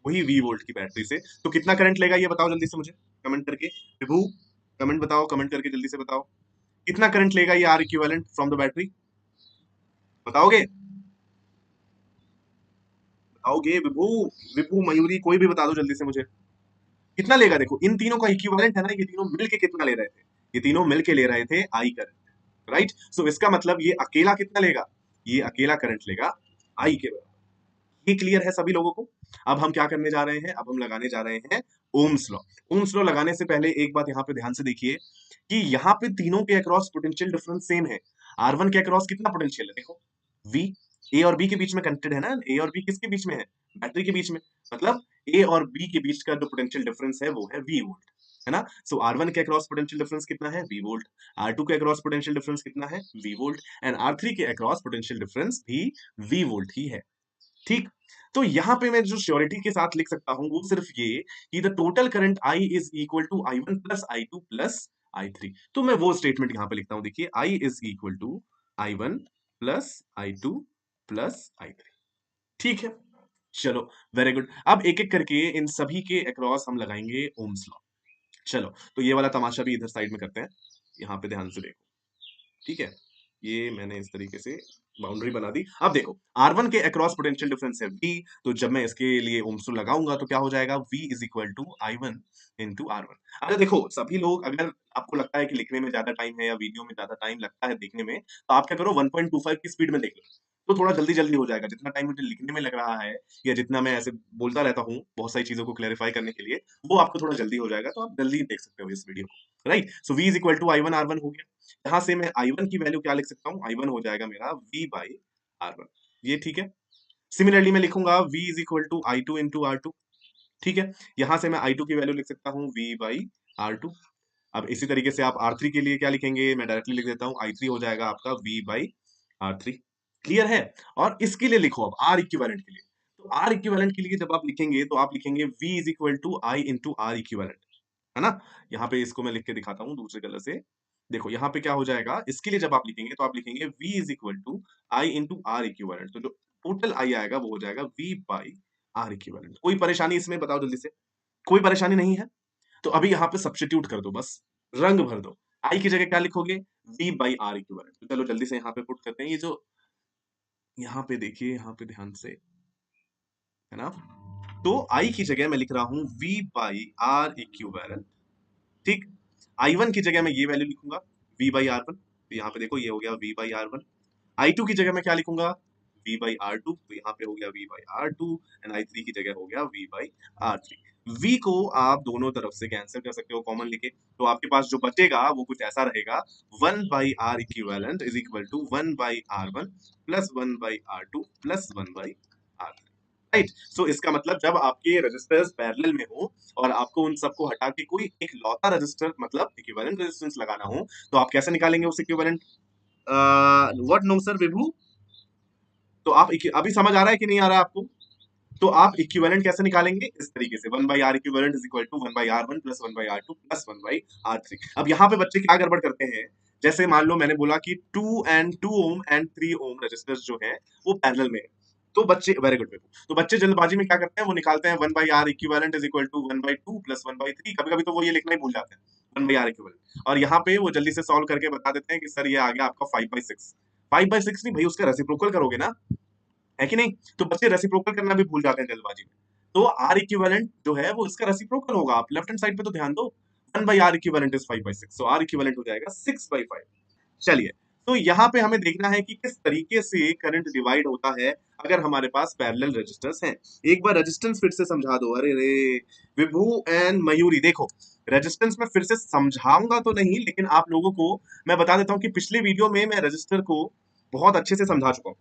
[SPEAKER 1] वही वी वोल्ट की बैटरी से। तो कितना करंट लेगा ये बताओ जल्दी से मुझे कमेंट करके। विभू कमेंट बताओ, कमेंट करके जल्दी से बताओ कितना करंट लेगा ये R equivalent from the battery. बताओगे बताओगे विभू, विभू मयूरी कोई भी बता दो जल्दी से मुझे कितना लेगा। देखो इन तीनों का इक्विवेलेंट है ना, ये तीनों मिलके कितना ले रहे थे, ये तीनों मिलके ले रहे थे आई करंट, राइट। सो इसका मतलब ये अकेला कितना लेगा, ये अकेला करंट लेगा आई के बराबर। ये क्लियर है सभी लोगों को। अब हम क्या करने जा रहे हैं, अब हम लगाने जा रहे हैं ओम्स लॉ। ओम्स लॉ लगाने से पहले एक बात यहाँ पे ध्यान से देखिए कि यहाँ पे तीनों के अक्रॉस पोटेंशियल डिफरेंस सेम है। R1 के अक्रॉस कितना पोटेंशियल है देखो, V। ए और बी के बीच में कनेक्टेड है ना, ए और बी किसके बीच में है, बैटरी के बीच में। मतलब ए और बी के बीच का जो पोटेंशियल डिफरेंस है वो है V वोल्ट, है ना। सो R1 के अक्रॉस पोटेंशियल डिफरेंस कितना है, V वोल्ट। R2 के अक्रॉस पोटेंशियल डिफरेंस कितना है, V वोल्ट। एंड R3 के अक्रॉस पोटेंशियल डिफरेंस भी V वोल्ट ही है, ठीक। तो यहां पे मैं जो श्योरिटी के साथ लिख सकता हूं वो सिर्फ ये कि the total current I is equal to I1 plus I2 plus I3। तो मैं वो स्टेटमेंट यहां पे लिखता हूं, देखिए I is equal to I1 plus I2 plus I3, ठीक है। चलो वेरी गुड। अब एक एक करके इन सभी के अक्रॉस हम लगाएंगे ओम्स लॉ। चलो तो ये वाला तमाशा भी इधर साइड में करते हैं, यहाँ पे ध्यान से देखो, ठीक है। ये मैंने इस तरीके से बाउंड्री बना दी। अब देखो R1 के अक्रॉस पोटेंशियल डिफरेंस है V, तो जब मैं इसके लिए ओम्स लॉ लगाऊंगा तो क्या हो जाएगा, V is equal to I1 into R1। अच्छा देखो सभी लोग, अगर आपको लगता है कि लिखने में ज्यादा टाइम है या वीडियो में ज्यादा टाइम लगता है देखने में, तो आप क्या करो 1.25 की स्पीड में देख लो, तो थोड़ा जल्दी जल्दी हो जाएगा। जितना टाइम मुझे लिखने में लग रहा है या जितना मैं ऐसे बोलता रहता हूँ बहुत सारी चीजों को क्लैरिफाई करने के लिए, वो आपको थोड़ा जल्दी हो जाएगा, तो आप जल्दी देख सकते हो इस वीडियो को, right. So V is equal to I1 R1 हो गया। यहां से मैं I1 की वैल्यू क्या लिख सकता हूँ, I1 हो जाएगा मेरा V बाई R1, ये ठीक है। सिमिलरली मैं लिखूंगा V is equal to I2 into R2, ठीक है। यहां से मैं I2 की वैल्यू लिख सकता हूँ V बाई R2। अब इसी तरीके से आप R3 के लिए क्या लिखेंगे, मैं डायरेक्टली लिख देता हूँ I3 हो जाएगा आपका V बाई R3, क्लियर है। और इसके लिए लिखो अब R इक्विवेलेंट के लिए, तो R इक्विवेलेंट के लिए जब आप लिखेंगे तो आप लिखेंगे V is equal to I into R equivalent, है ना। यहाँ पे इसको मैं लिख के दिखाता हूँ दूसरे कलर से। देखो यहाँ पे क्या हो जाएगा, इसके लिए जब आप लिखेंगे तो आप लिखेंगे V is equal to I into R equivalent, तो जो टोटल आई आएगा वो हो जाएगा V बाई आर इक्विवेलेंट। कोई परेशानी इसमें बताओ जल्दी से, कोई परेशानी नहीं है। तो अभी यहाँ पे सब्स्टिट्यूट कर दो, बस रंग भर दो। आई की जगह क्या लिखोगे, V बाई आर इक्विवेलेंट। तो चलो जल्दी से यहाँ पे पुट करते हैं, ये जो यहाँ पे देखिए, यहाँ पे ध्यान से, है ना। तो आई की जगह मैं लिख रहा हूँ V बाई आर इक्विवेलेंट, ठीक। I1 की जगह मैं ये वैल्यू लिखूंगा V बाई R1, तो यहाँ पे देखो ये हो गया V बाई R1। I2 की जगह मैं क्या लिखूंगा, V बाई R2, तो यहाँ पे हो गया V by R2। And I3 की जगह हो गया V बाई R3। V को आप दोनों तरफ से कैंसिल कर सकते हो कॉमन लेके, तो आपके पास जो बचेगा वो कुछ ऐसा रहेगा, 1 by R equivalent is equal to 1 by R1 plus 1 by R2 plus 1 by R3, right. So इसका मतलब जब आपके रजिस्टर्स पैरेलल में हो और आपको उन सबको हटा के कोई एक लौता रजिस्टर मतलब इक्विवेलेंट रेजिस्टेंस लगाना हो, तो आप कैसे निकालेंगे उस इक्विवेलेंट, व्हाट नो सर विभू। तो आप अभी समझ आ रहा है कि नहीं आ रहा है आपको। तो आप इक्विवेलेंट कैसे निकालेंगे, इस तरीके से 1 by R equivalent is equal to 1 by R1 plus 1 by R2 plus 1 by R3। अब यहाँ पे बच्चे क्या गड़बड़ करते हैं, जैसे मान लो मैंने बोला कि 2 ओम एंड 3 ओम रजिस्टर्स जो है वो पैरेलल में है, तो बच्चे वेरी गुड, तो बच्चे जल्दबाजी में क्या करते हैं, वो निकालते हैं 1 by R equivalent is equal to 1 by 2 plus 1 by 3। कभी कभी तो वो ये लिखना ही भूल जाते हैं 1 बाई आर इक्विवेलेंट, और यहाँ पे वो जल्दी से सॉल्व करके बता देते हैं कि सर ये आ गया आपका 5/6। 5/6 नहीं भाई, उसका रेसिप्रोकल करोगे ना, है कि नहीं। तो बच्चे रेसिप्रोकल करना भी भूल जाते हैं जल्दबाजी में। तो आर इक्विवेलेंट जो है वो इसका रेसिप्रोकल होगा, आप लेफ्ट हैंड साइड पे तो ध्यान दो, 1 by R equivalent is 5/6, so R equivalent हो जाएगा 6/5। चलिए, तो यहाँ पे हमें देखना है कि किस तरीके से करंट डिवाइड होता है अगर हमारे पास पैरेलल रेजिस्टर्स हैं। एक बार रेजिस्टेंस फिर से समझा दो, अरे रे विभू एंड मयूरी, देखो रेजिस्टेंस में फिर से समझाऊंगा तो नहीं, लेकिन आप लोगों को मैं बता देता हूँ कि पिछले वीडियो में मैं रजिस्टर को बहुत अच्छे से समझा चुका हूँ,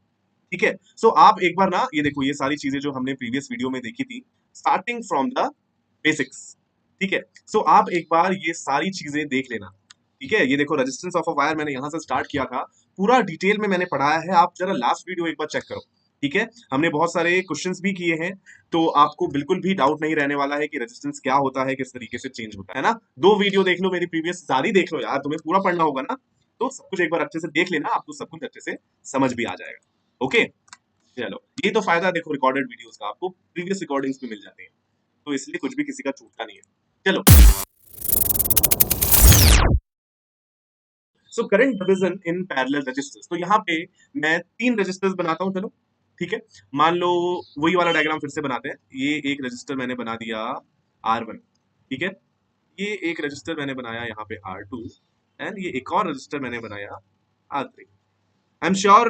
[SPEAKER 1] ठीक है। सो आप एक बार ना ये देखो, ये सारी चीजें जो हमने प्रीवियस वीडियो में देखी थी स्टार्टिंग फ्रॉम द बेसिक्स, ठीक है। सो आप एक बार ये सारी चीजें देख लेना, ठीक है। ये देखो रेजिस्टेंस ऑफ अ वायर मैंने यहां से स्टार्ट किया था, पूरा डिटेल में मैंने पढ़ाया है, आप जरा लास्ट वीडियो एक बार चेक करो, ठीक है। हमने बहुत सारे क्वेश्चंस भी किए हैं, तो आपको बिल्कुल भी डाउट नहीं रहने वाला है कि रेजिस्टेंस क्या होता है, किस तरीके से चेंज होता है ना। 2 वीडियो देख लो मेरी प्रीवियस, सारी देख लो यार, तुम्हें पूरा पढ़ना होगा ना, तो सब कुछ एक बार अच्छे से देख लेना, आपको सब कुछ अच्छे से समझ भी आ जाएगा, ओके। चलो, ये तो फायदा देखो रिकॉर्डेड वीडियोस का, आपको प्रीवियस रिकॉर्डिंग्स भी मिल जाते हैं, तो इसलिए कुछ भी किसी का छूटता नहीं है। चलो, so current division in parallel resistors, तो यहाँ पे मैं 3 रजिस्टर्स बनाता हूँ, चलो ठीक है। मान लो वही वाला डायग्राम फिर से बनाते हैं। ये एक रजिस्टर मैंने बना दिया R1, ठीक है। ये एक रजिस्टर मैंने बनाया यहाँ पे R2, एंड ये एक और रजिस्टर मैंने बनाया R3। आई एम श्योर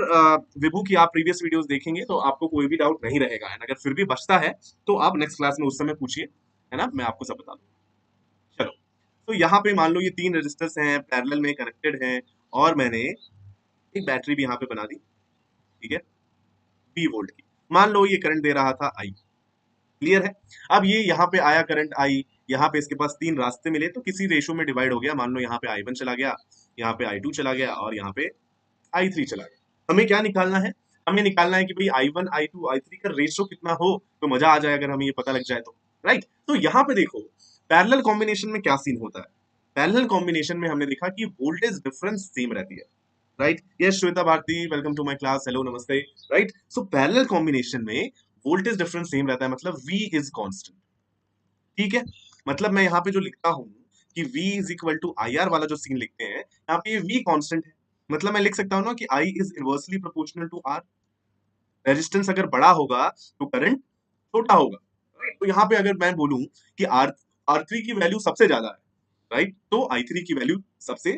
[SPEAKER 1] विभू की आप प्रीवियस वीडियोस देखेंगे तो आपको कोई भी डाउट नहीं रहेगा, एंड अगर फिर भी बचता है तो आप नेक्स्ट क्लास में उस समय पूछिए, है ना, मैं आपको सब बता दूंगा। चलो, तो यहाँ पे मान लो ये 3 रजिस्टर्स हैं, पैरेलल में कनेक्टेड हैं, और मैंने एक बैटरी भी यहाँ पे बना दी, ठीक है, 20 वोल्ट की। मान लो ये करंट दे रहा था आई, क्लियर है। अब ये यहाँ पे आया करंट आई, यहाँ पे इसके पास 3 रास्ते मिले तो किसी रेशो में डिवाइड हो गया। मान लो यहाँ पे आई वन चला गया, यहाँ पे आई टू चला गया, और यहाँ पे आई थ्री चला गया। हमें क्या निकालना है? हमें निकालना है कि भाई I one I two I three का रेशो कितना हो, तो मजा आ जाए अगर हमें ये पता लग जाए तो, राइट। तो यहाँ पे देखो पैरेलल कॉम्बिनेशन में क्या सीन होता है। पैरेलल कॉम्बिनेशन में हमने देखा कि वोल्टेज डिफरेंस सेम रहती है, right. Yes Shweta Bharti, welcome to my class, hello नमस्ते, राइट। सो पैरेलल कॉम्बिनेशन में वोल्टेज डिफरेंस सेम रहता है, मतलब V इज कांस्टेंट, ठीक है। मतलब मैं यहाँ पे जो लिखता हूँ कि V is equal to I R वाला जो सीन लिखते हैं, यहाँ पे ये V कांस्टेंट है। मतलब मैं लिख सकता हूँ ना कि I is inversely proportional to R। Resistance अगर बड़ा होगा तो करंट छोटा होगा, राइट। तो यहाँ पे अगर मैं बोलूं कि R3 की वैल्यू सबसे ज्यादा है, राइट, तो I3 की वैल्यू सबसे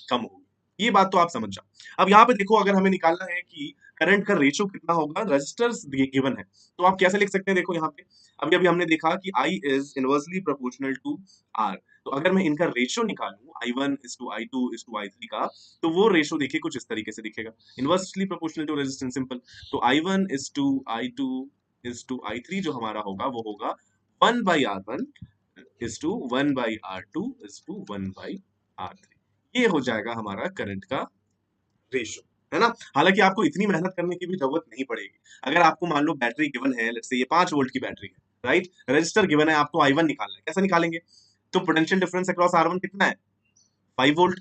[SPEAKER 1] कम होगी। ये बात तो आप समझ जाओ। अब यहाँ पे देखो अगर हमें निकालना है कि करंट का रेशियो कितना होगा, रजिस्टर्स गिवन है, तो आप कैसे लिख सकते हैं? देखो यहाँ पे अभी अभी हमने देखा कि I is inversely proportional to R। तो अगर मैं इनका रेशियो निकालूं I1 is to I2 is to I3 का, तो वो रेशियो देखिए कुछ इस तरीके से दिखेगा, inversely proportional to resistance, simple. तो I1 is to I2 is to I3 जो हमारा होगा वो होगा 1/R1 is to 1/R2 is to 1/R3। ये हो जाएगा हमारा करंट का रेशियो, है ना। हालांकि आपको इतनी मेहनत करने की भी जरूरत नहीं पड़ेगी। अगर आपको मान लो बैटरी गिवन है, लेट्स से ये 5 वोल्ट की बैटरी है, राइट, रजिस्टर गिवन है, आपको I1 निकालना है, कैसे निकालेंगे? तो पोटेंशियल डिफरेंस अक्रॉस R1 कितना है? 5 वोल्ट,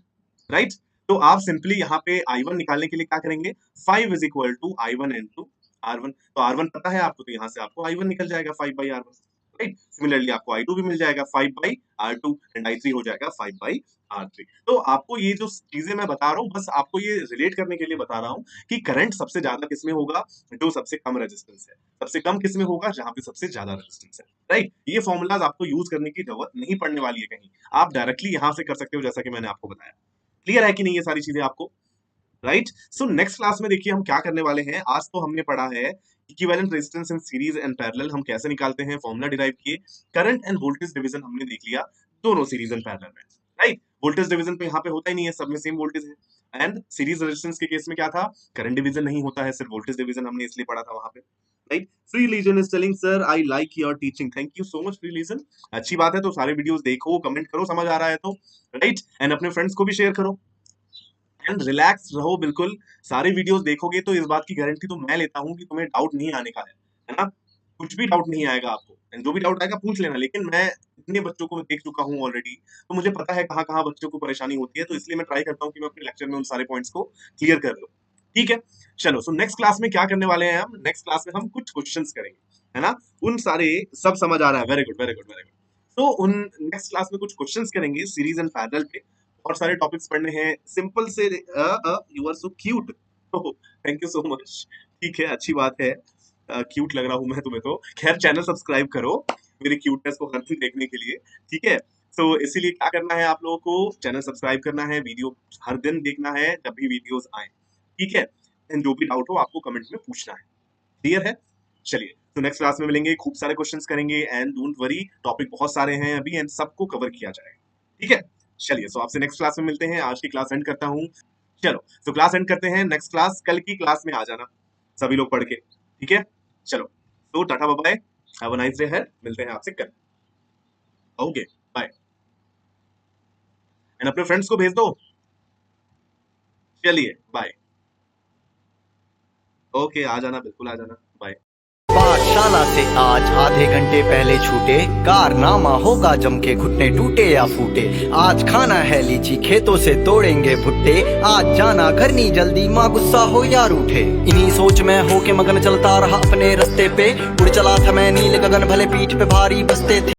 [SPEAKER 1] राइट। तो आप सिंपली यहाँ पे I1 निकालने के लिए क्या करेंगे? 5 is equal to I1 into R1। तो R1 पता है आपको, तो यहाँ से आपको I1 निकल जाएगा 5/R1, राइट। सिमिलरली आपको I2 भी मिल जाएगा 5/R2, एंड I3 हो जाएगा 5/R3। तो आपको ये जो चीजें मैं बता रहा हूँ, बस आपको ये रिलेट करने के लिए बता रहा हूँ कि करंट सबसे ज्यादा किसमें होगा? जो सबसे कम रेजिस्टेंस है। सबसे कम किसमें होगा? जहां पे सबसे ज्यादा रेजिस्टेंस है, राइट। ये फॉर्मूलाज आपको यूज करने की जरूरत नहीं पड़ने वाली है कहीं, आप डायरेक्टली यहां से कर सकते हो, जैसा कि मैंने आपको बताया। क्लियर है कि नहीं ये सारी चीजें आपको, राइट। सो नेक्स्ट क्लास में देखिए हम क्या करने वाले हैं। आज तो हमने पढ़ा है equivalent resistance in series and parallel हम कैसे निकालते हैं, फॉर्मूला डिराइव किए। करंट एंड वोल्टेज डिवीजन हमने देख लिया दोनों सीरीज एंड पैरेलल में, राइट। वोल्टेज डिवीजन तो यहाँ पे होता ही नहीं है, सब में सेम वोल्टेज है। एंड सीरीज रेजिस्टेंस के केस में क्या था? करंट डिवीजन नहीं होता है, सिर्फ वोल्टेज डिवीजन हमने इसलिए पढ़ा था वहां पे, right. Free legion is telling sir I like your teaching, thank you so much free legion. अच्छी बात है, तो सारे वीडियोस देखो, कमेंट करो, समझ आ रहा है तो, राइट। एंड अपने फ्रेंड्स को भी शेयर करो, एंड रिलैक्स रहो बिल्कुल। सारे वीडियोस देखोगे तो इस बात की गारंटी तो मैं लेता हूँ कि तुम्हें डाउट नहीं आने का है ना। कुछ भी डाउट नहीं आएगा आपको, एंड जो भी डाउट आएगा पूछ लेना। लेकिन मैं इतने बच्चों को देख चुका हूँ ऑलरेडी, तो मुझे पता है कहाँ कहाँ बच्चों को परेशानी होती है, तो इसलिए मैं ट्राई करता हूँ कि मैं अपने लेक्चर में उन सारे पॉइंट्स को क्लियर कर लूँ, ठीक है। चलो, सो नेक्स्ट क्लास में क्या करने वाले हैं हम? नेक्स्ट क्लास में हम कुछ क्वेश्चंस करेंगे, है ना। उन सारे सब समझ आ रहा है, very good very good very good. तो उन नेक्स्ट क्लास में कुछ क्वेश्चंस करेंगे सीरीज एंड पैरेलल पे, और सारे टॉपिक्स पढ़ने हैं सिंपल से। You are so cute, thank you so much, ठीक है, अच्छी बात है। क्यूट लग रहा हूं मैं तुम्हें तो। खैर, चैनल सब्सक्राइब करो मेरी क्यूटनेस को हर दिन देखने के लिए, ठीक है। तो इसीलिए क्या करना है आप लोगों को? चैनल सब्सक्राइब करना है, वीडियो हर दिन देखना है जब भी वीडियोस आए, ठीक है। एंड जो भी डाउट हो आपको कमेंट में पूछना है, क्लियर है। चलिए, तो नेक्स्ट क्लास में मिलेंगे, खूब सारे क्वेश्चंस करेंगे, एंड डोंट वरी, टॉपिक बहुत सारे हैं अभी, एंड सबको कवर किया जाएगा, ठीक है। चलिए, सो आपसे नेक्स्ट क्लास में मिलते हैं। आज की क्लास एंड करता हूँ। चलो, तो क्लास एंड करते हैं। नेक्स्ट क्लास कल की क्लास में आ जाना सभी लोग पढ़ के, ठीक है। चलो, तो tata bye bye, have a nice day है, मिलते हैं आपसे कल, ओके बाय। एंड अपने फ्रेंड्स को भेज दो। चलिए बाय, ओके, आ जाना, बिल्कुल आ जाना, बाय।
[SPEAKER 2] पाठशाला से आज आधे घंटे पहले छूटे, कारनामा होगा जम के, घुटने टूटे या फूटे। आज खाना है लीची, खेतों से तोड़ेंगे भुट्टे, आज जाना घर नहीं जल्दी, माँ गुस्सा हो या रूठे। इन्हीं सोच में हो के मगन चलता रहा अपने रास्ते पे, उड़ चला था मैं नील गगन, भले पीठ पे भारी बस्ते थे।